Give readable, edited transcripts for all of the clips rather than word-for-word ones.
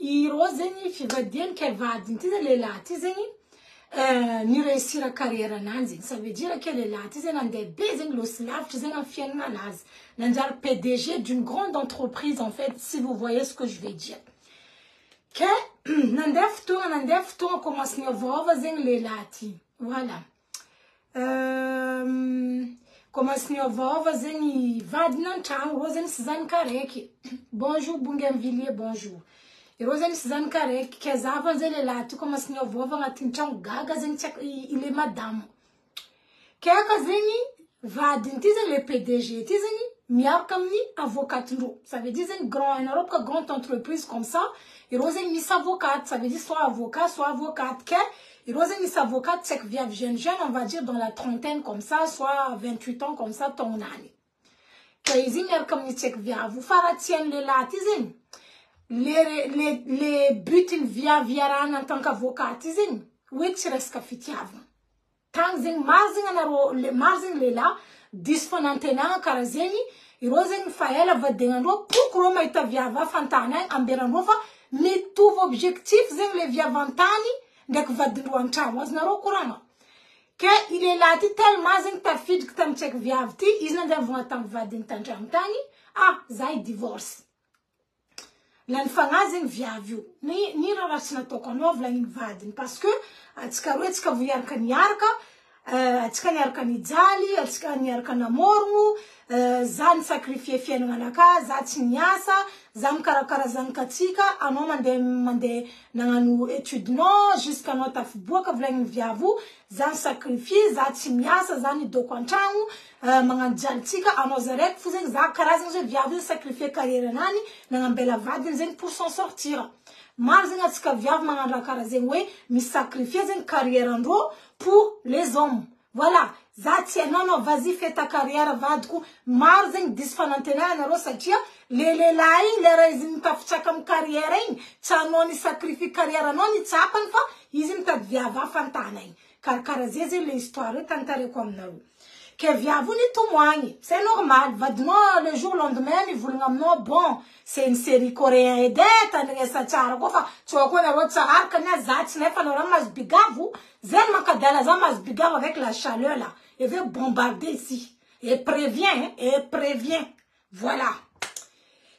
irozeni fivadien kevadin tizele la tizeni ni réussir la carrière nanzi. Ça veut dire qu'elle est là. Tizena des bezing lo slav tizena fien manaz. Nanjar PDG d'une grande entreprise en fait, si vous voyez ce que je vais dire. Que nandef to commence ni vova zeng le lati. Voilà. Commence ni vova zeng vadnan tang rosen sizan kareki. Bonjour Bougainvilliers, bonjour. E rosen sizan kareki kezava zele lati commence ni vova ngatinchang gaga zeng chak il est madame. Keka zengi vadin tizen le PDG tizen miar kamni avocat no. Ça veut dire une grande entreprise comme ça. Et rosen mis avocat, ça veut dire soit avocat, soit avocate. Et rosen mis avocat, c'est que via jeune, on va dire dans la trentaine comme ça, soit 28 ans comme ça, ton année. Kaizin miar kamni c'est que via vous faratien le latizen. Les buts via viaran en tant qu'avocat tizen. Oui, tu restes kafitiav. Tangzing marzing anaro le marzing lela disfonantena karazeni irozeng faela vadengano pourquoi maita viava fantana amberanova mais tout objectif zeng le via vantani dek vadruan chamas naro kurana que il est là tellement zeng ta fille que tam check viavti isna devant tam vadin tantani ah zai divorce lan fangazing viavu ni rarasna tokonov la invadin parce que atska vuyar kanyarka atska nyarka ni jali atska nyarka na mormu zan sacrifier fiananaka zati nyasa zam karakara zan katika ano mande nanganu étude no jusqu'à notre afboka vlang viavu zan sacrifier zati nyasa zani dokwantangu mangan jaltika ano zarek fuzen zakarazing je viavu sacrifier carrière nani nangambela vadin zen pour s'en sortir Marzing atska viav mangan karazing we mi sacrifier zen carrière andro pour les hommes. Voilà. Zati non, vas-y, fais ta carrière, va du coup. Marzing disfanantena na rosatia. Les laing, les raisins tafcha comme carrière. Tchanoni sacrifie carrière, non, ni tchapan fa. Izim ta viava fantanay. Car karazeze l'histoire, tantare comme nous. Que viavu ni témoigne. C'est normal. Va de moi, le jour lendemain, ils voulaient m'amener bon. C'est une série coréenne et d'être, on est ça, tu vois qu'on a l'autre sahar, qu'on a zat, n'est pas normal, mas bigavu. Zen makadala, mas bigavu avec la chaleur là. Il veut bombarder ici. Et prévient. Voilà.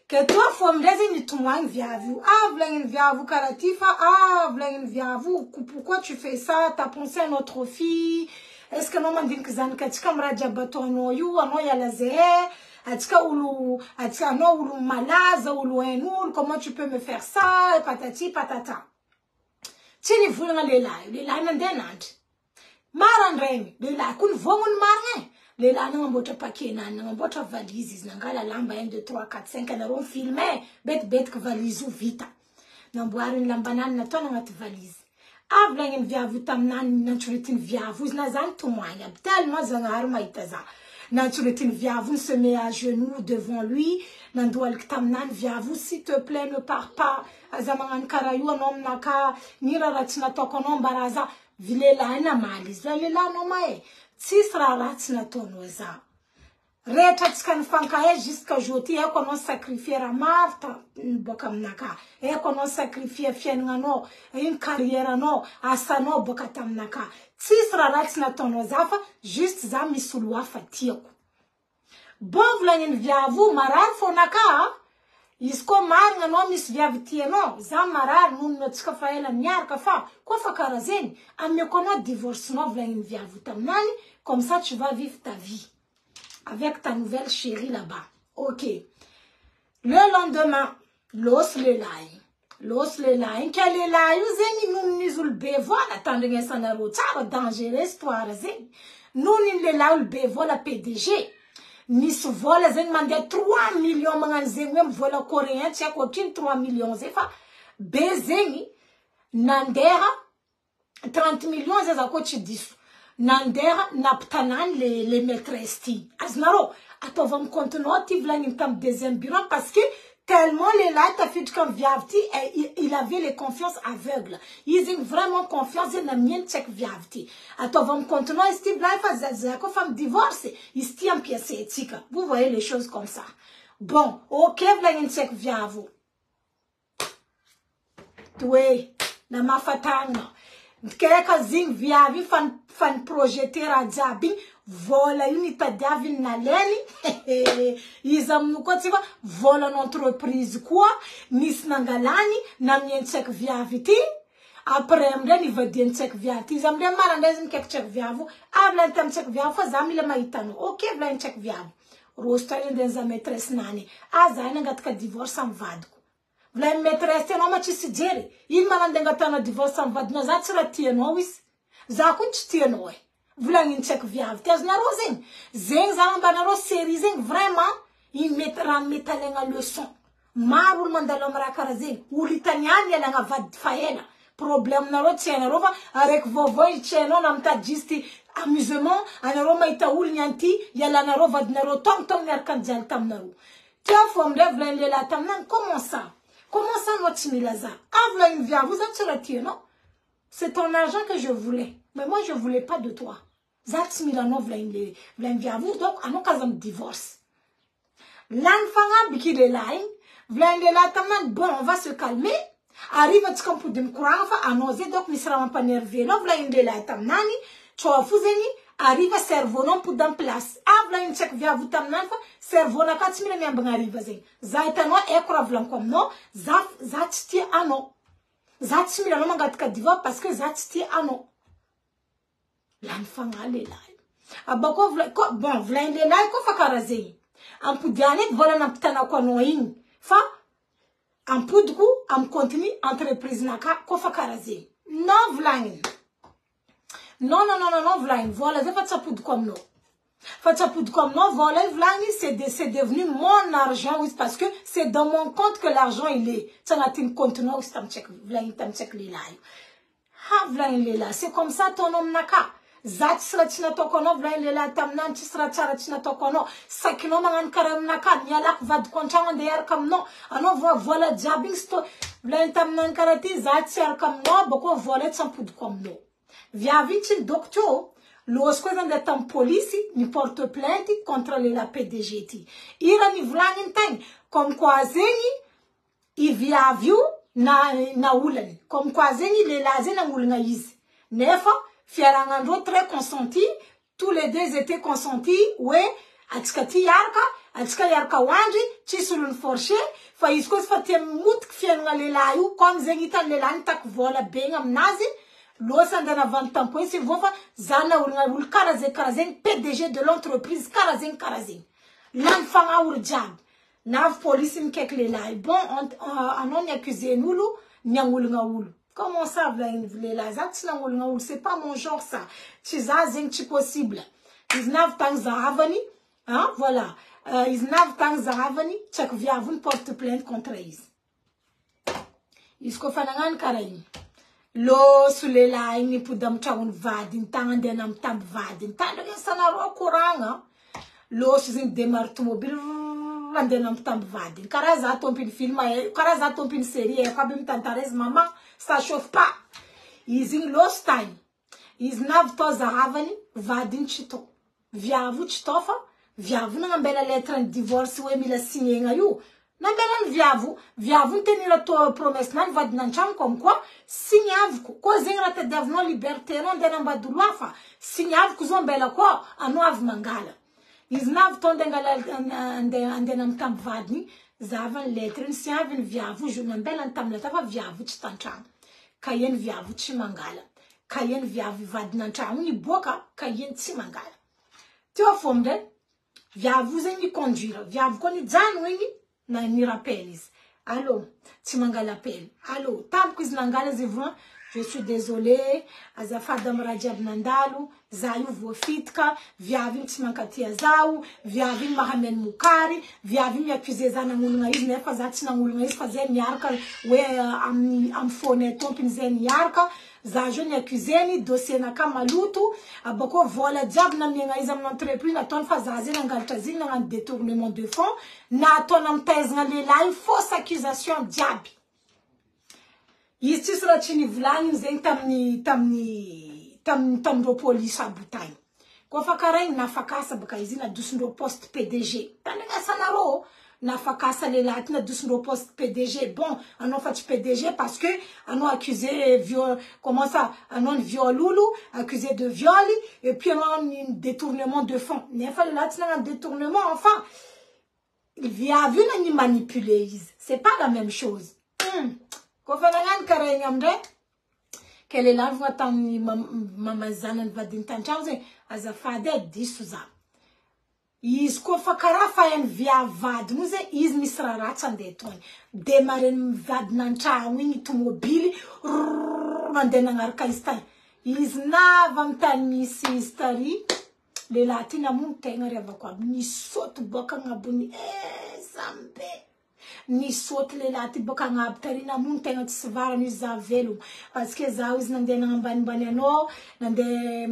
Que toi, faut me dire ni témoigne viavu. Ah, v'l'en viavu karatifa. Ah, v'l'en viavu. Pourquoi tu fais ça? T'as pensé à notre fille? Est-ce que non m'a dit que zan katika mraja batono yu ano ya laze atika no ulu malaza ulu enul comment tu peux me faire ça patati patata tini vulanga le la nandenand maran reng le la kun vongun marne le la nga mbota pakena nga mbota valises ngala lamba 1 2 3 4 5 na ron filmer bet que valise vita na boire lamba nan na tona ngat valise Avlangin viavu tamnan naturetin viavu nazan tumoya tellement zangar maitaza naturetin viavu se met à genoux devant lui nandoal tamnan viavu s'il te plaît ne pars pas azamangan karayu nom naka nira ratina tokonom baraza vilela na malis vilela no mai tsisra ratina tonoza Reta tskan fankaye jusqu'à joti e kono sacrifier a Martha bokam naka e kono sacrifier fiengano une carrière no asano bokatam naka tsisra ratina tono zafa juste za misulwa fatio bon vlanyen viavu marar fonaka isko mar no mis viavtieno za marar nun no tska faela nyar ka fa ko fa karazen am me kono divorce no vlanyen viavu tamnani comme ça tu vas vivre ta vie avec ta nouvelle chérie là-bas. Ok. Le lendemain, l'os le laïn. Quel est laïn? Zeni nous nizul bevo. Attendez, ça n'a pas dangereux histoire. Zeni. Nous le laïn bevo la PDG. Ni se vola zeni mande 3 millions mangan zeni même vola coréen. Tiens, aucune 3 millions. Zefa. Bezeni. Nandera. 30 millions. Zeza kochi 10. Nandera naptanan les maîtresses aznaro atovam continuer vlangi tam deuxième bureau parce que tellement les là ta fait comme viavti il avait les confiance aveugle ils ont vraiment confiance dans mien check viavti atovam continuer style life azazako femme divorcée isti en pièce éthique vous voyez les choses comme ça bon ok vlangi check viavo Toe, na mafatana. Kaya zing viavi fan projeter adjabi, vola uni tadiavi na leni, izamu kwa tiwa, vola n'entreprise kwa, nis nangalani, na mienchek viavi ti, après mden il veut dire check viavi, zamden marandezin kek check viavu, avla tam check viavu, zamile maitano, ok, vla check viavu. Rosta den za maîtresse nani, azana ngatka divorce am vadku. Vla maîtresse no ma chisi jeri, il marandenga tana divorce am vad, no za tsira tieno wis, za kun tieno vla ngin check viavu, tez na rozen, zeng za mbana ro série zeng vraiment, il mettra metalenga leçon. Marul mandalo mrakara zeng, ulitanyani ya nga vad faela. Problème na ro tiena rova, avec vovoi tieno na mta jisti, amusement, anaro maita ul nyanti, yala naro vad naro tom nerkan jal tam naro. Tu as formé vla la tam nan, comment ça? Comment ça notre milaza? Avla une via, vous êtes sur la tienne, non? C'est ton argent que je voulais. Mais moi, je voulais pas de toi. Zat milano vla une via, vous, donc, anon kazam divorce. L'enfant biki de lain, vla une la tam nan, bon, on va se calmer. Arrive à ce pour dem courant, à noser, donc, ni sera pas nerveux, non, vla une la tam nani, tu as fuseni, arrive à cerveau non pour dans place. Avla une check via vous tam nan, cerveau na 4000 membres arrive zeng. Zaitano ekra vlan comme non, zatiti ano. Zatimi la magat ka divorce parce que zatiti ano. L'enfant allait là. Abako vla bon vla inde là ko fakara zeng. Am pudianet vola na ptana ko noing. Fa am pudku am continue entreprise naka ko fakara zeng. Non vlang. Non, vlang. Voilà, c'est pas ça pour comme non. Fait pour comme non, voilà, vlang, c'est devenu mon argent, oui, parce que c'est dans mon compte que l'argent, il est. Ça n'a pas compte, non, c'est un check, vlang, tam check les là. Ha, vlang, il est là. C'est comme ça, ton homme naka. Zat sera tina tokono, vlang, il est là, tam nan, tu sera tchara tina tokono. Sakino mangan karam naka, nyalak vad konchan derrière comme non. Alors, voilà, jabbing sto, vlang, tam nan karati, zat sera comme non, beaucoup voilà, ça pour comme non. Via vite docteur, lorsque vous êtes en police, ni porte plainte contre la PDGT. Il a ni vlanintang, comme quoi zeni, il via vu na ulen, comme quoi zeni les lazen na ulna iz. Nefa, fiarangando très consenti, tous les deux étaient consentis, ouais, atskati yarka wanji, chisulun forché, fa iskos fatem mut fianga le layu, comme zeni tan le lantak vola bengam nazi, Losa ndana vantan point si vofa zana ul karazen PDG de l'entreprise karazen l'enfant a urjab nav police mkek le lai bon on accusé nulu nyangul ngaul comment ça vle la zat nyangul ngaul c'est pas mon genre ça chizazen chi possible is nav tang zahavani hein voilà is nav tang zahavani chak via vun porte plainte contre is isko fanangan karayin Lo sule la ini pudam chawun vadin tangan denam tam vadin talo ya sana ro kuranga lo sizin demar automobil denam tam vadin karaza tompin film karaza tompin série e kabim tantarez maman ça chauffe pas izin lost time is nav to zahavani vadin chito viavu chitofa viavu na mbela lettre divorce we mila signé ngayu na belan viavu tenir to promesse nan vad nan cham comme quoi signav ko zingra te davno liberté non de namba duluafa signav ko zombela ko anoav mangala iznav ton dengala ande nam tam vadni zavan lettre siavin viavu je nambela tam la tava viavu chitancham kayen viavu chimangala kayen viavu vad nan cham ni boka kayen chimangala tu fomde viavu zengi conduire viavu koni dzan wengi na ni rappelis. Allô, Timangala appelle. Allô, tam quiz nangala zivran. Je suis désolée. Azafadam Rajab Nandalu, Zayu Vofitka, Viavim Timankatia Zau, Viavim Mahamen Mukari, Viavim accusé Zana Mulunais, Nefazatina Mulunais, Fazen Yarka, where am phone tompin zen Yarka, Zajon accusé, dossier Nakamalutu, Aboko vola diab na mingaisam l'entreprise, na ton fazazin en galtazin en détournement de fonds, na ton ampez na lelai, fausse accusation diabi. Ici sera chini vlang zeng tamdo police abutay. Ko fakaren na fakasa bakaizina dusndo post PDG. Tanenga sanaro nafakasa le laty na dosindreo poste PDG. Bon, anao fa tsy PDG parce que anao accusé viol, comment ça, anao ny viololo, accusé de viol, et puis anao ny détournement de fonds. Nefa le laty na détournement, enfin, viavy na ny manipuler izy. C'est pas la même chose. Kofa nangan karaigny amindray, kele lavagna tamin'ny mamazanany vadiny tantragno zegny, azafady diso za. Izy kofa karaha fahainy viavadiny io zegny, izy misy raha ratsy andeha ataony. Demareny vadiny an-tragno igny tomobily, mandeha nagnaraka izy tany. Izy nava amin'ny tany misy izy tary, le laty namono tegna riavako aby. Nisaoty boka agnabony, sambe. Nisaoty le laty boka agnabo tary, namono tegna tsy varany izy za velogno. Parce que za izy nandeha nagnambanimbany anao, nandeha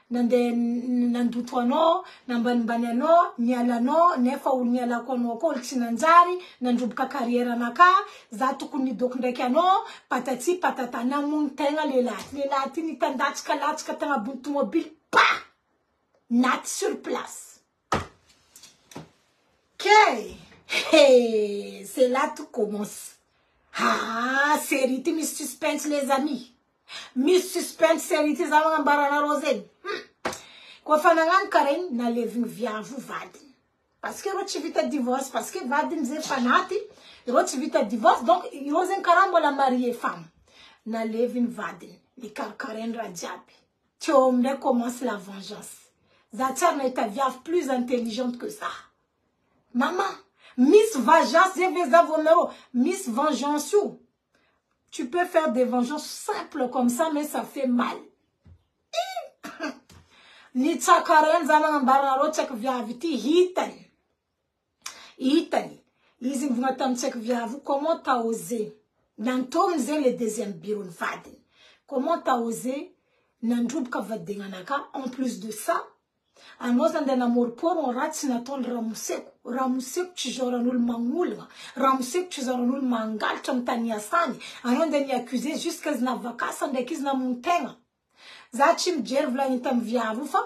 nandoto anao, nambanimbany anao, niala anao, nefa olo nialako anao koa olo tsy nanjary, nandroboka carrière anaka, za tokony nidoko ndraiky anao, patati patata, namono tegna le laty nitandatsika latsika tagnabony tomobily, pa! Naty sur place. Ok, hey, c'est là tout commence. Ah, série Miss Suspense les amis. Miss Suspense série za magnambarana rosé. Kofa nagnano karaigny nalevigny viavy vadiny. Parce que ro tsy vita divorce, parce que vadiny zay fanaty, ro tsy vita divorce, donc ro zegny karaha mbola marié femme. Nalevigny vadiny, nikarikarainy raha jiaby. Teo amindray commence la vengeance. Za tsara nahita viavy plus intelligente que ça. Maman, Miss Vengeance, je vais avoir Miss Vengeance. Tu peux faire des vengeances simples comme ça, mais ça fait mal. Ni tsakaren zana ngambara ro tsak viavy ti hitany. Hitany. Izy mvunga tam tsak viavy, comment t'as osé? Nantom ze le deuxième bureau de vadin. Comment t'as osé? Nandrubka vadenganaka. En plus de ça, anao zany namoro poro ratsy nataony ramuseko tsy zoran'olo magnolagna, ramuseko tsy zoran'olo mangalatra amin'ny tany asany, anao nde ni accusé jusqu'à izy navakasa ndraiky izy namono tegna. Za tsy mijery volagny tamy viavy fa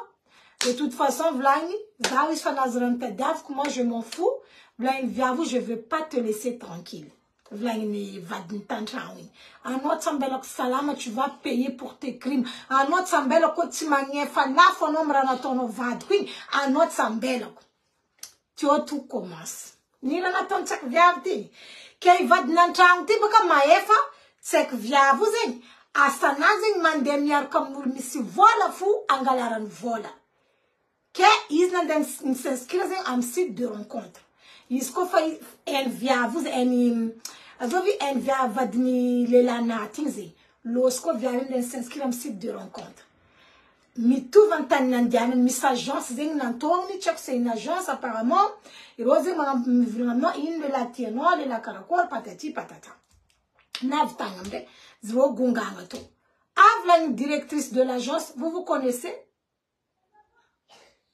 de toute façon volagny za izy fa nazy rano tadiaviko, moi je m'en fous, volagny viavy je veux pas te laisser tranquille. Volagny vadiny tantragno igny. Anao tsambelako salama, tu vas payer pour tes crimes. Anao tsambelako tsy magnefa lafo anao amin'ny raha nataonao vadiko igny. Anao tsambelako. Teo tout commence. Nila nataony tsaky viavy ty. Ke vadiny an-tragno ty baka maefa tsaky viavy zegny. Asanazy zegny mandeha miaraka amin'olo misy vola fo angalarany vola. Ke izy nandeha nis'inscrire zegny amin'ny site de rencontre. Izy kofa en viavy zegny azovi en viavy vadiny lelan'aty igny zegny. Losy koa viavy ndeha nis'inscrire amin'ny site de rencontre. Mitovy antany nandianany, misy agence zegny nantonony, tsy haiko c'est une agence apparemment. Iro zegny mivigna aminao, ino le laty anao, le la karakory, patati patata. Navy tagna amindray, zero gongagna to. Avy la directrice de l'agence, vous connaissez?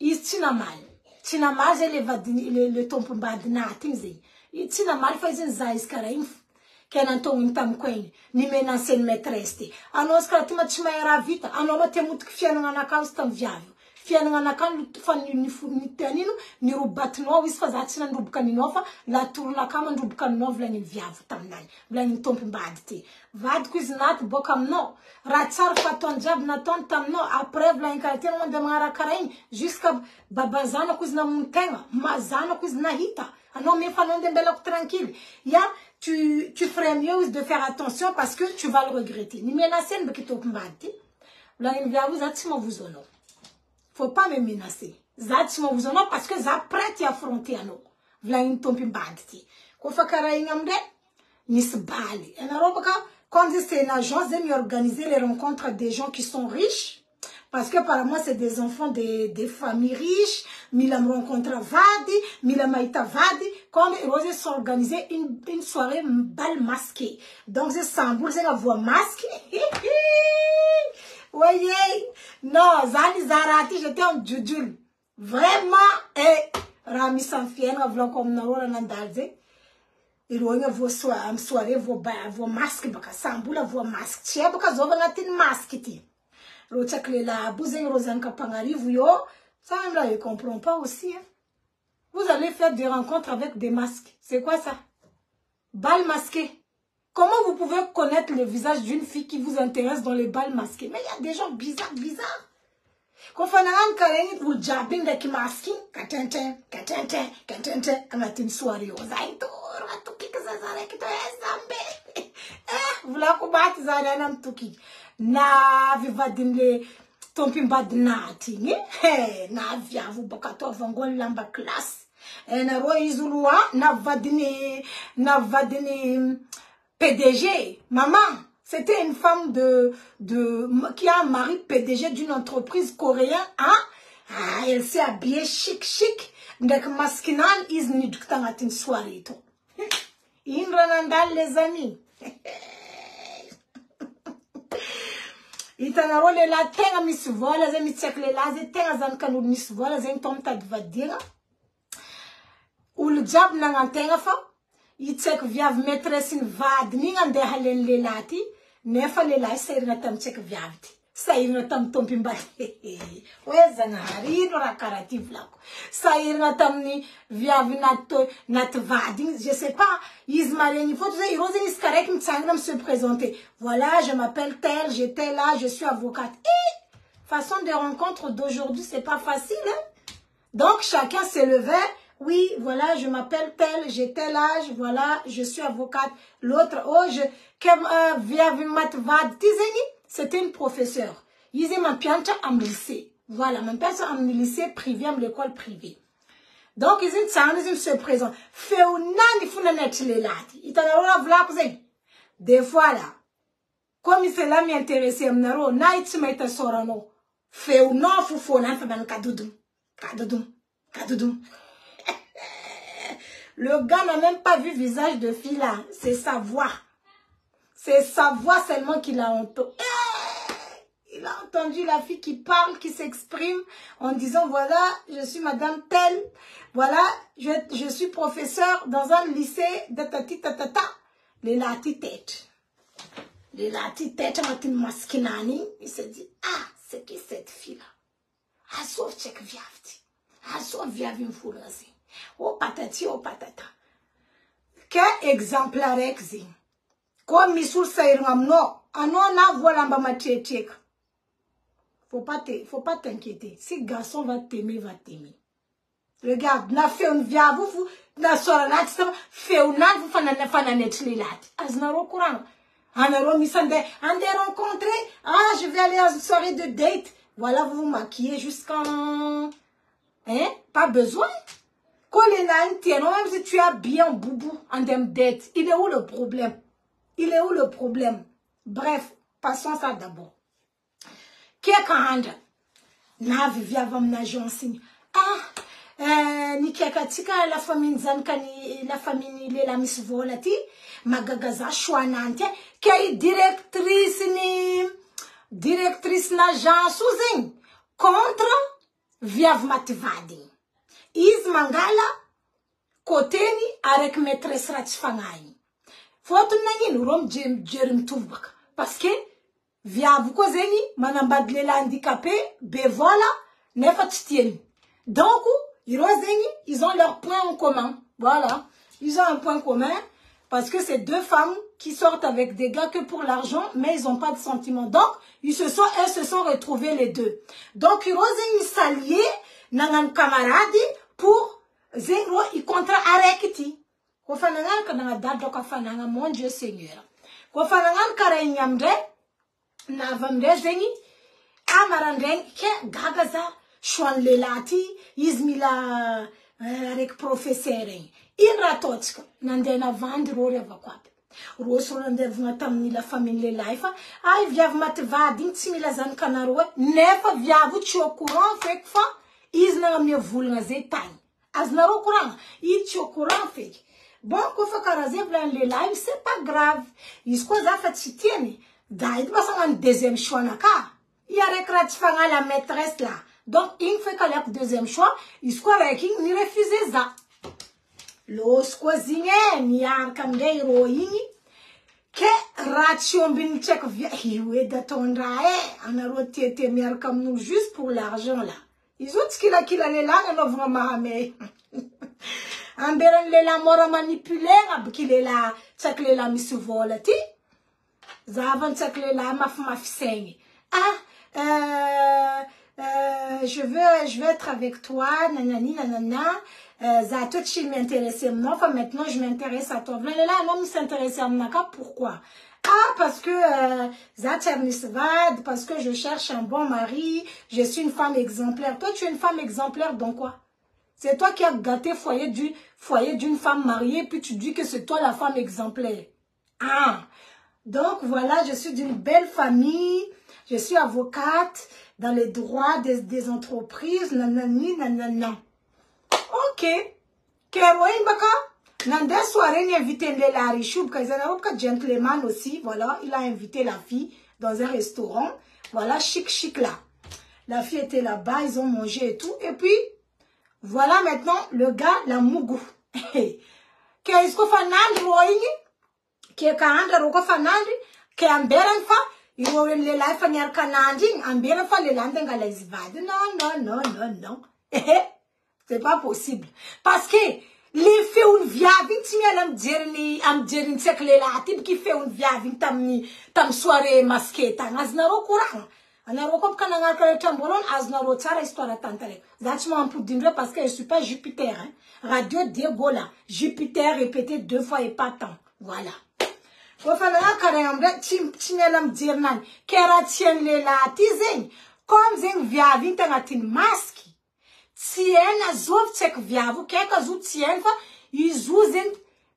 Izy tsy namaly. Tsy namaly zay le vadiny, le tompombadinaty igny zegny. Izy tsy namaly fa izy za izy karaha igny. Ke nantonony tamiko igny, ni menacé ny maîtresse ty. Anao izy karaha ty ma tsy mahay raha vita, anao ma te motiky fiainagna anakao izy tamy viavy. Fiainagna anakao fa nitenino, nirobatinao izy fa za tsy nandroboka ninao fa latoronakao mandroboka ninao volagny viavy taminany. Volagny tompombady ty. Vadiko izy naty boka aminao. Raha tsara fa ataony jiaby nataony taminao. Après volagny karaha ty anao mandeha magnaraka karaha igny, jusqu'à babazanako izy namono tegna, mazanako izy nahita. Anao mefa anao ndeha mbelako tranquille. Ya, tu ferais mieux de faire attention parce que tu vas le regretter. Ni menacer n'beki tompombady. Volagny viavy za tsy mavozo anao. Faut pas me menacer. Za tsy mavozo anao parce que za prête à affronter anao. Volagny tompombady ty. Kofa karaha igny amindray, nisy baly. Anareo baka, quand c'est une agence, ils organiser les rencontres des gens qui sont riches. Parce que apparemment, c'est des enfants des familles riches. Mila me rencontre vadi, mila maïta vadi. Comme ils sont organisés une soirée bal masquée. Donc, c'est samboul, c'est la voix masquée. Voyez, non, Zani Zarati, j'étais en djudjul. Vraiment, Rami Sanfien, voulant comme Naora Nandalze. Il y a vos soirées, vos masques, baka samboula, vos masques. Tiens, baka zova ngatin masque ti. Rochak le la bouzeng rosan kapangarivu yo. Ça, là, ils comprennent pas aussi, hein. vous allez faire des rencontres avec des masques. C'est quoi ça? Bal masqué. Comment vous pouvez connaître le visage d'une fille qui vous intéresse dans les balles masqués? Mais il y a des gens bizarres. Quand on a un vous jabbing de qui masking, katente, une soirée aux aïtour, à tout qui que ça s'arrête, qui te est vous la combattez, ça n'a tout qui. Na, viva dinle, tompi mbad nati, na via vous bakato vangol lamba classe. Na roi izulua, na vadini PDG, maman, c'était une femme qui a un mari PDG d'une entreprise coréenne, hein? Ah, elle s'est habillée chic, donc maskinal is ni duktangatin soirée to. Inranandal les amis. Itanaro le la tenga misvola, ze mitsek le la, ze tenga zan kanu misvola, ze tom ta dvadira. Ou le job nangantenga fa. Itzek viav maîtresse in vad ni ngande halen lelati nefa lelai sairna tam tsek viavti sairna tam tompimba weza ngari no rakarati vlako sairna tam ni viav nat vadi je sais pas ils marient il faut dire ils osent iskarek mtsangram se présenter voilà je m'appelle tel j'étais là je suis avocate et façon de rencontre d'aujourd'hui c'est pas facile hein? Donc chacun s'est levé. Oui, voilà, je m'appelle tel, j'ai tel âge, voilà, je suis avocate. L'autre, oh, c'était une professeure. Ils ont ma piante à me lycée. Voilà, ma piante à me lycée privé, à l'école privée. Donc, ils ont se présentent. Fait ou non, il faut net les lati. Ils t'en ont voilà, des fois là, comme il s'est là m'intéresser, m'naro, naït se mette sorano. Fait ou non, faut n'en faire kadoudum. Le gars n'a même pas vu visage de fille là. C'est sa voix. C'est sa voix seulement qu'il a entendu. Il a entendu la fille qui parle, qui s'exprime en disant voilà, je suis madame telle. Voilà, je suis professeur dans un lycée de tati tatata. Les lati tête. Les lati tête, il se dit ah, c'est qui cette fille là? Ah, sauf tchèque viavti. Ah, sauf viavim fourrasi. Oh patati, oh patata. Quel exemplaire exi. Comme Missoul Saïram, non. Anon na voilà ma tchétchèque. Faut pas t'inquiéter. Si garçon va t'aimer, va t'aimer. Regarde, na fait un via vous, na soranat, fait un an, vous fananet lilat. Aznaro courant. Anaro misande, ande rencontré. Ah, je vais aller à une soirée de date. Voilà, vous vous maquillez jusqu'en. Hein? Pas besoin. Même si tu as bien boubou en date, il est où le problème? Il est où le problème? Bref, passons ça d'abord. Qu'est-ce na vivia vam na jonsigne. Ah, ni kakatika la famille zankani, la famille la miss volati, magagaza chouanante, qui directrice l'agence ouzing, contre viav matvadi. Iz mangala koteni avec maîtresse ratifangani. Faut nangin rom jerim tuvbak. Parce que via vous kozeni manambadlela handicapé bevola nefa titieni. Donc ils ont leur point en commun. Voilà, ils ont un point commun parce que c'est deux femmes qui sortent avec des gars que pour l'argent, mais ils n'ont pas de sentiments. Donc elles se sont retrouvés les deux. Donc ils s'allier nangan camarade pour zengro i contre arekiti. Ko fanangan kana dado ka fananga mon Dieu Seigneur. Ko fanangan kara nyamde na vamde zengi amarandeng ke gagaza chwan lelati izmila avec professeur iratotska nandena vandro revakwape. Rosolande vnatam la famille life ai viav matvadin simila zan kanaro nefa viavu cho courant fek fa izna me vulna zetan aznaro courant i cho courant fek bon ko fa karaze blan le live c'est pas grave isko za fa titieni daid ba un deuxième choix naka il a recrat fanga la maîtresse là donc il fait qu'à le deuxième choix isko reking ni refuser ça los cozinha ni arkam de roini ke ration bin check via hiwe da tondrae anaro tete mi arkam nous juste pour l'argent là ils ont ce qu'il a les là ne vraiment mais amberan lela mora manipuler abki lela tsak lela misuvola ti zavan tsak lela mafmafsengi je veux être avec toi nanani nanana za tout chi m'intéressait moi enfin maintenant je m'intéresse à toi lela non s'intéresser à mnaka pourquoi parce que parce que je cherche un bon mari, je suis une femme exemplaire. Toi, tu es une femme exemplaire, donc quoi? C'est toi qui as gâté foyer d'une femme mariée, puis tu dis que c'est toi la femme exemplaire. Donc voilà, je suis d'une belle famille, je suis avocate dans les droits des entreprises, nanani, nanana. Ok. Keroin baka? Nande soirée, il a invité Lela Richoub, un gentleman aussi, voilà, il a invité la fille dans un restaurant, voilà, chic là. La fille était là-bas, ils ont mangé et tout, et puis, voilà maintenant, le gars, la Mougou. Qu'est-ce qu'on fait nandri, roïni? Qu'est-ce qu'on fait nandri? Qu'est-ce qu'on fait fa? Il y a eu les life en Canadien, en bien fa les landes en galazivade. Non. C'est pas possible. Parce que, les fait une viavine, si am dirin sek le latib qui fait une viavine tam soirée masquée, aznaro courant. Anaro comme quand on a créé tambolon, aznaro tsara histoire tantale. Zachma en pour dire parce que je suis pas Jupiter, hein. Radio Dégola. Jupiter répété 2 fois et pas tant. Voilà. Enfin, là, carrément, timelam dirnan, kera tien le latizen, comme zeng viavine tangatin masque. Tiena zov tsek viavu, keka zu tienfa, izuzin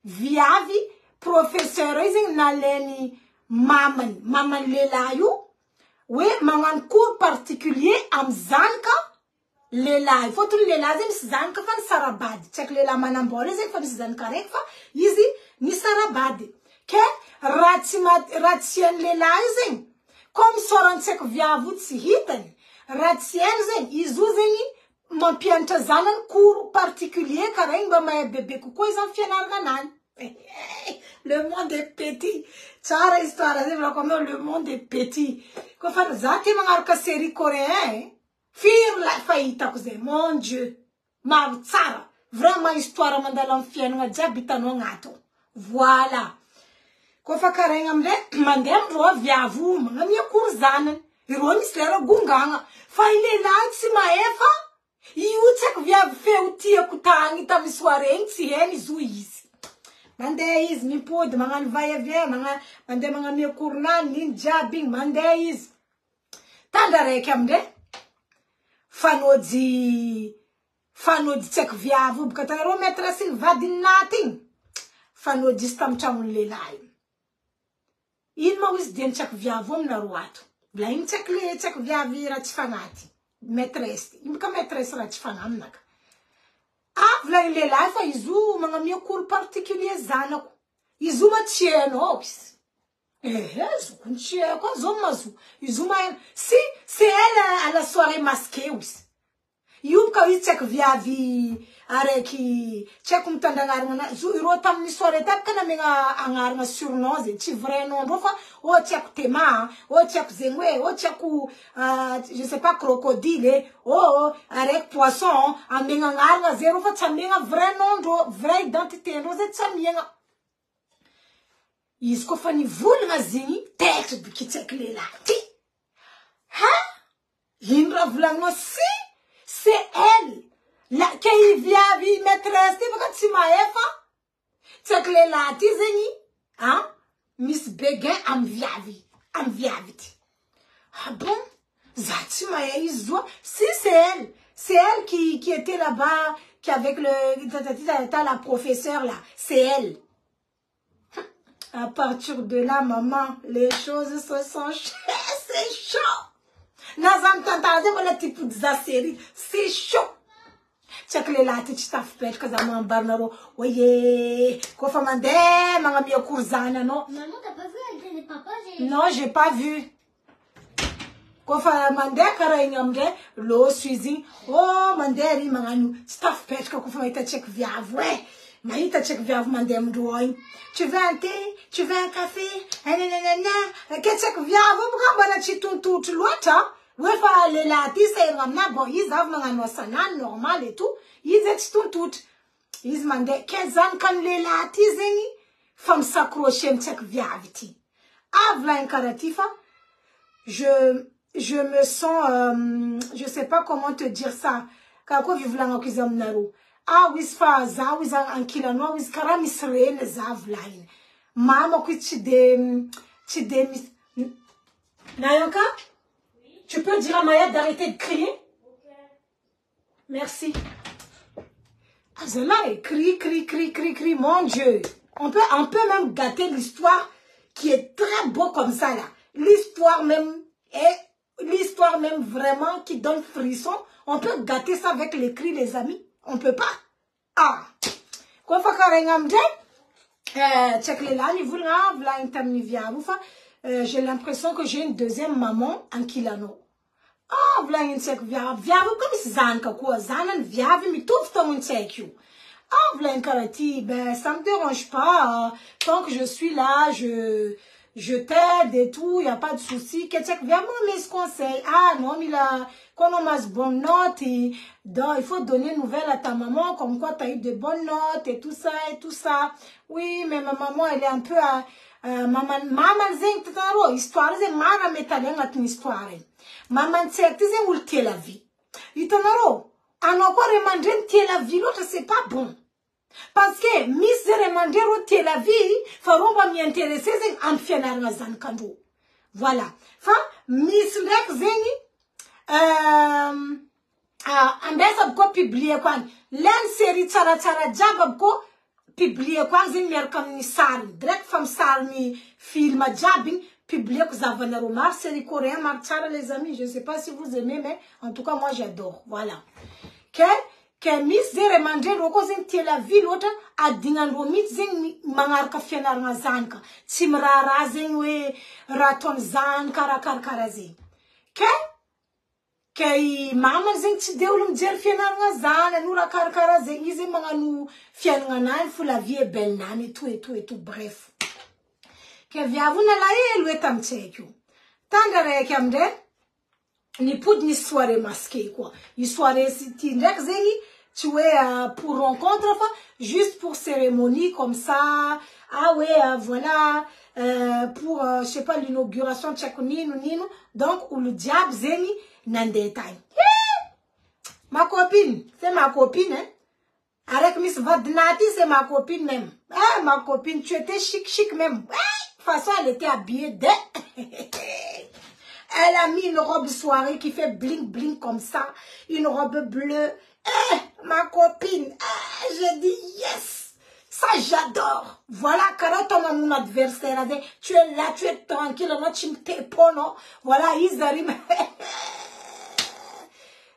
viavi, professorizing naleni maman lelayu, we mangan cours particulier am zanka lelayu. Faut tout lelazim zanka fan sarabad. Tsek lela manambore zeng fan zanka rekfa, izi ni sarabad. Ke ratien lelayu zeng, comme soran tsek viavu tsihiten, ratien zeng izuzini, mon pianta zanan cours particulier car un ma bébé coucou ils ont fait narganan. Le monde est petit. Chara histoire comme le monde est petit. Quoi faire zati mangarka série coréen. Fir la faillite cause mon Dieu. Ma tsara vraiment histoire mandalam fien nga jabitano ngato. Voilà. Quoi faire carengam le mandem ro via vous ngami cours zanan. Ironi slera gunganga. Faile la tsima efa. You check via feutia kutangi tam soirée tieni zuizi. Mandeiz mi pod mangan vaya via mande mangan mi kurnan nin jabbing mandeiz. Tandare kamde fanodi check via vous kataro metra sil vadin nating. Fanodi stam chamun lelai. Il ma wis den check via vous na ruatu. Blain check via vira tfanati. Maîtresse, il me comme maîtresse là tu fais n'amnak. V'là il est là, il zou manga mi cours particulier zana. Il zou ma tienne obis. Zou kun tienne quoi zomazu. Il zou ma si c'est elle à la soirée masquée obis. You ka il check via vi areki check tanda ngarna zou rotam ni soirée tap kana menga angarna surnoze ti vrai non rofa o check tema o check zengwe o check je sais pas crocodile avec poisson en menga ngarna zero fa tamenga vrai non do vrai identité no ze tamenga isko fani vulga zini texte ki check le la ti ha hindra vlango si c'est elle la qui vient vi maîtresse ti baka ti maefa check le la ti zeni hein Miss Begin am viavi ah bon zati maïzo si c'est elle qui était là-bas qui avec la professeure là c'est elle. À partir de là maman les choses se sont c'est chaud. Nazam tantaze wala type de série, c'est chaud. Check les lati taf pet kazaman barnaro. Oye, ko famande manga mi kurzana no. Maman, t'as pas vu avec les papas? Non, j'ai pas vu. Ko famande karayamde lo suizi. Oh, manderi manganu staff pet ko famita check via ouais. Maïta check via mandem doing. Tu veux un thé? Tu veux un café? Qu'est-ce que via vous bana chiton tout l'autre? Ouais, fa les lati c'est ramna bon, ils avaient un osana normal et tout. Ils étaient tout. Ismande, kezan kan lelati zengi, fam s'accrocher m'tchek viaviti. Avla inkaratifa, je me sens, je sais pas comment te dire ça. Kako vivlanga kizam naru. Wisfa za, wisa ankilano, wis karam israel za vlain. Mama qui Nayanka, tu peux dire à Maya d'arrêter de crier? Merci. Azala, crie, mon Dieu. On peut même gâter l'histoire qui est très beau comme ça, là. L'histoire même vraiment qui donne frisson. On peut gâter ça avec les cris, les amis. On peut pas. Ah. Quoi fa karengamde? Check les là, j'ai l'impression que j'ai une deuxième maman en Kilano. Ah, voilà une check viavu comme zanka quoi, zanan viavu mi tout ton check you. Ah, voilà une karati, ben ça me dérange pas. Tant que je suis là, je t'aide et tout, y a pas de souci. Que check viavu mes conseils. Ah non, mais là, quand on a ce bonne note, il faut donner nouvelle à ta maman comme quoi tu as eu de bonnes notes et tout ça et tout ça. Oui, mais ma maman elle est un peu à maman zeng tataro histoire ze mara metalenga tin histoire. Maman tsekti ze ulti la vie. Itanaro, ano ko remandren tie la vie l'autre c'est pas bon. Parce que miss ze remandren tie la vie, faron va m'y intéresser zeng amfienar ngazan kando. Voilà. Fa miss lek zengi ambesa ko publier kwan len série tara jabab ko publier kwan zin mer kam ni sar direct fam sar ni film jabin publier ko zavana romar série coréen mar tara les amis, je sais pas si vous aimez mais en tout cas moi j'adore. Voilà que miss zere mande roko zin tie la ville autre a dingan romit zin mangar ka fenar ngazanka timrara zin we raton zan karakar karazi que mama zeng ti deulum jer fenar ngazana nura karkara zeng ize manganu fian ngana fu la vie est belle nani tout et tout bref que viavuna la elwe tam tsekyu tandare kamde ni poud ni soirée masquée quoi ni soirée si ndek zengi tu es pour rencontre enfin juste pour cérémonie comme ça. Ah ouais voilà pour je sais pas l'inauguration tchakonino nino donc ou le diable zengi nande time. Ma copine, c'est ma copine hein. Avec Miss Vadnati, c'est ma copine même. Ah ma copine, tu étais chic même. De toute façon, elle était habillée de elle a mis une robe soirée qui fait bling comme ça, une robe bleue. Ma copine, j'ai dit yes. Ça, j'adore. Voilà, quand on a mon adversaire, tu es là, tu es tranquille, on a chimté pono. Voilà, ils arrivent.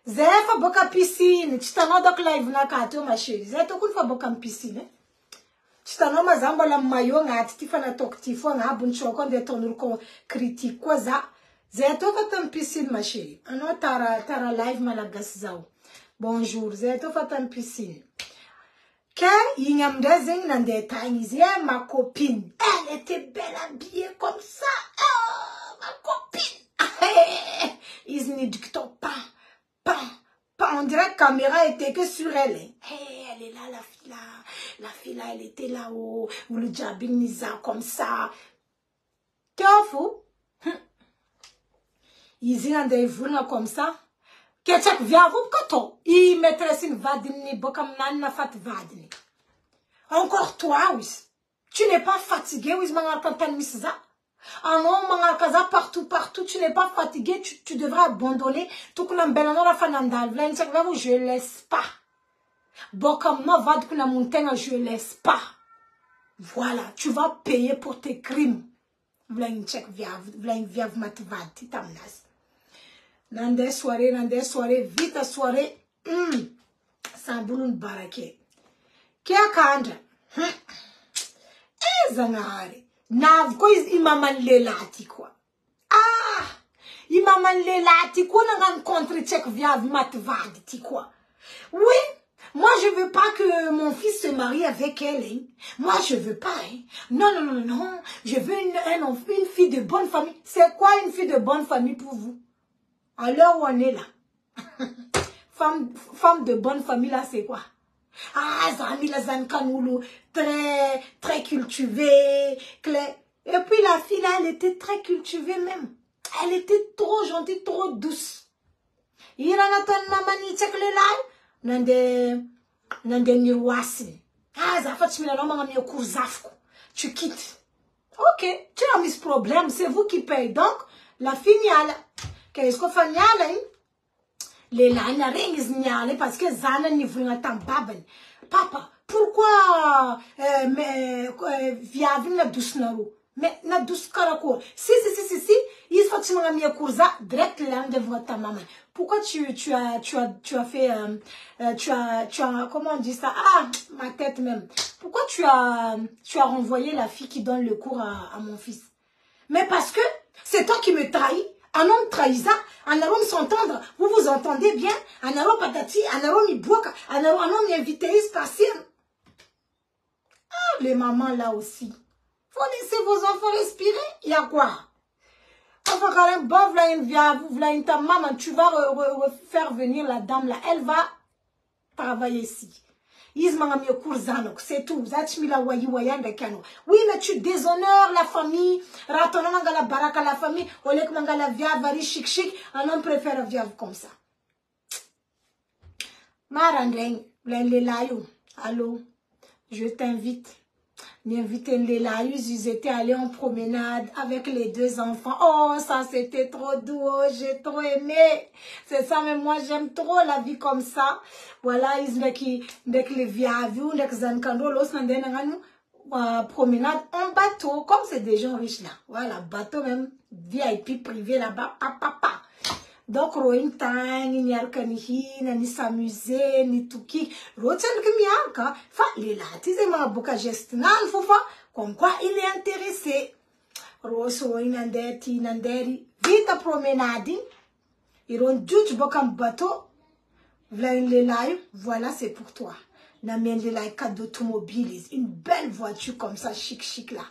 Zefa boka piscine, tu t'en as donc live na kato ma chérie. Zefa kun fa boka piscine. Tu t'en as ma zamba la mayo nga ati fa na tok tifo nga buncho kon de tonur ko critique quoi za. Zefa fa tam piscine ma chérie. Ano tara live malagas zao. Bonjour, Zefa fa tam piscine. Que yingam de zeng nan de tiny ma copine. Elle était belle habillée comme ça. Oh, ma copine. Ils n'y dictent pas. On dirait que la caméra était que sur elle. Hey, elle est là, la fille là, elle était là-haut. Ou le jabin nisa comme ça. T'es fou? Ils y ont des voulants comme ça. Qu'est-ce que vient vous quand ils mettraient une vadini, bokam nan fat vadini. Encore toi, oui. Tu n'es pas fatigué, oui, mangal kantan misza. Ah non, mangalkaza partout, tu n'es pas fatigué, tu devrais abandonner. Tout comme un la fanandal, je laisse pas. Bon, comme non, va de la montagne, je laisse pas. Voilà, tu vas payer pour tes crimes. V'là une check viave matvad, titamnas. Dans des soirées, vite à soirée, sans boulon baraké. Qui a kandra? Zanare. Nav ko imaman lelati quoi. Ah, imaman lelati quoi n'a rencontré tchèque viave matvadi ti quoi. Oui, moi je veux pas que mon fils se marie avec elle. Hein. Moi je veux pas. Hein. Non. Je veux une fille de bonne famille. C'est quoi une fille de bonne famille pour vous? Alors où on est là? Femme de bonne famille là c'est quoi? Ah, Zami la Zankanoulou, très cultivée, claire. Et puis la fille là, elle était très cultivée même. Elle était trop gentille, trop douce. Iranaton mamani tcheklelai, nande nirwasi. Ah, Zafat Chimilano mangami okurzafko. Tu quittes. Ok, tu as mis ce problème, c'est vous qui payez. Donc, la fille nyala. Qu'est-ce qu'on fait nyala? Les lana rings nyala parce que Zana n'y voulait pas baben. Papa, pourquoi viavin la douce naro? Mais na douce caracol. Si, il faut que tu m'aies courza direct là devant ta maman. Pourquoi tu as fait, comment on dit ça? Ah, ma tête même. Pourquoi tu as renvoyé la fille qui donne le cours à mon fils? Mais parce que c'est toi qui me trahis. Un homme trahit ça, un homme s'entendre, vous vous entendez bien, un homme patati, un homme il bloque, un homme invité spatial. Ah, les mamans là aussi. Faut laisser vos enfants respirer. Il y a quoi? Enfin, quand même, bon, voilà ta maman, tu vas faire venir la dame là, elle va travailler ici. C'est tout. Oui, mais tu déshonores la famille. Ratona mangala baraka la famille. Olek mangala via vari chic. Un homme préfère via comme ça. Marandeng, allô, je t'invite. M'inviter les laïus, ils étaient allés en promenade avec les deux enfants. Oh, ça c'était trop doux, oh, j'ai trop aimé. C'est ça, mais moi j'aime trop la vie comme ça. Voilà, ils les viaviou, les zankando, los nandenanganu, promenade en bateau, comme c'est des gens riches là. Voilà, bateau même, VIP privé là-bas, papa. Donc, roin tang, ni arkanihi, ni s'amuser, ni tout qui. Roten que mianka, fa, les latis et ma boca gestinal, fofa, comme quoi il est intéressé. Roso, inandeti, nanderi, vita promenade, iron dutch bocam bateau, v'là une lelaï, voilà, c'est pour toi. N'amène lelaï cadre d'automobile, une belle voiture comme ça, chic là.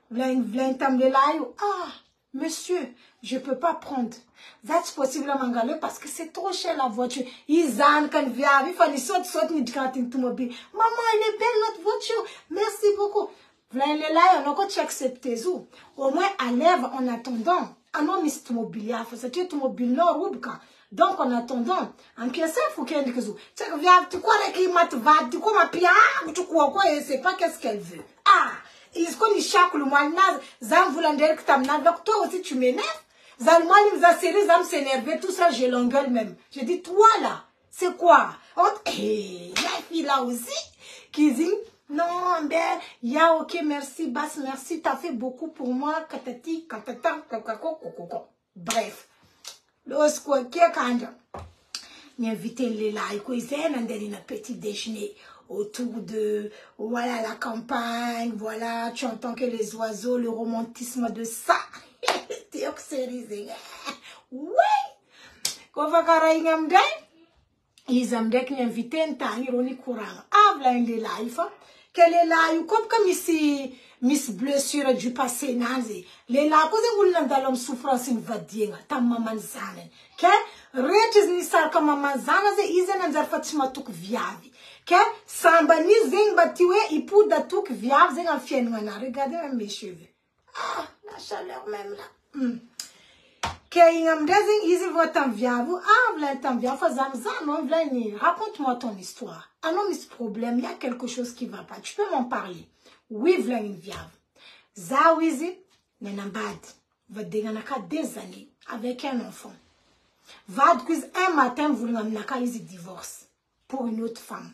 V'là une tam lelaï, ah, monsieur, je peux pas prendre. C'est possible à Mangalo parce que c'est trop cher la voiture. Ils en quand vient, il faut ni saute ni du automobile. Maman, elle est belle notre voiture. Merci beaucoup. Voilà, elle est là, on a encore accepté ça. Au moins, à lèvres en attendant. Ah non, mais c'est automobile, il faut c'est automobile non roubka. Donc en attendant, en pièce, il faut qu'elle dise ça. Tu crois qu'il m'a va, tu crois ma pia, tu crois quoi, et c'est pas qu'est-ce qu'elle veut. Ah, ils connaissent chaque le mois, zam voulander que t'as donc toi aussi tu m'énerves. Zalma, il nous a serré, Zam s'énerver, tout ça, j'ai l'engueule même. J'ai dit, toi là, c'est quoi? La fille là aussi, qui dit, non, ben, ya, ok, merci, basse, merci, t'as fait beaucoup pour moi, katati, katata, kakako. Bref. Lorsqu'on qui est quand m'inviter les là, ils ont un petit déjeuner autour de, voilà, la campagne, voilà, tu entends que les oiseaux, le romantisme de ça. Oui, quand on va ils aiment bien inviter un temps, ils courant. Ah, voilà une life. Quelle est là, comme ici, Miss blessure du passé, nazi. Les là, cause vous l'avez souffrance, il va dire, ta maman zanen. Que, retes ni sar comme maman zanen, ils en ont fatima tuk viavi. Que, samba ni zing batiwe, il peut da tuk viavi, zing en fien wana. Regardez mes cheveux. Ah, la chaleur même là. Raconte-moi ton histoire. Ah non, mais ce problème, il y a quelque chose qui ne va pas. Tu peux m'en parler. Oui, v'là une viave. Zawizi, nenambad. Va déganaka des années avec un enfant. Va un matin, vous l'amenez divorce pour une autre femme.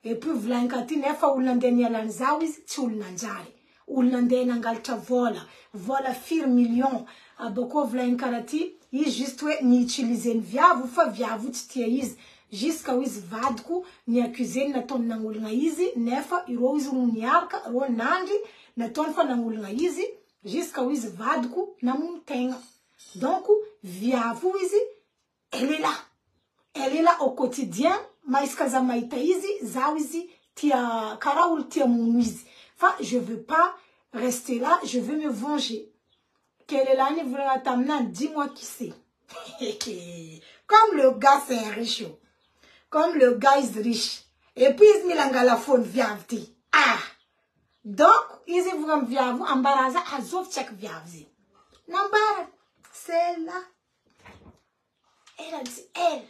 Et puis, v'là une katine, fa ou l'andenia lan zawizi, tu l'anjari. Ou l'andena ngalcha vola 4 millions. A beaucoup v'là une karati, il juste ni utiliser une via, vous fa via vous titiez jusqu'à wiz vadku, ni accuser na ton nangul nga izi, nefa, iro wiz uniarka, ro nandi, na ton fa nangul nga izi, jusqu'à wiz vadku, na montenga. Donc, via vous ici, elle est là. Elle est là au quotidien, maïskaza maïta izi, zawizi, tia karaoul tia mouizi. Enfin, je veux pas rester là, je veux me venger. Quelle est l'année vous t'amener, dis-moi qui c'est. Comme le gars c'est un riche. Comme le gars est riche. Et puis izy mila angalafony viavy ty. Ah! Donc, izy vogam viavy ambaraza azovy tsaky viavy zay. Nambara. C'est là. Elle a dit, elle.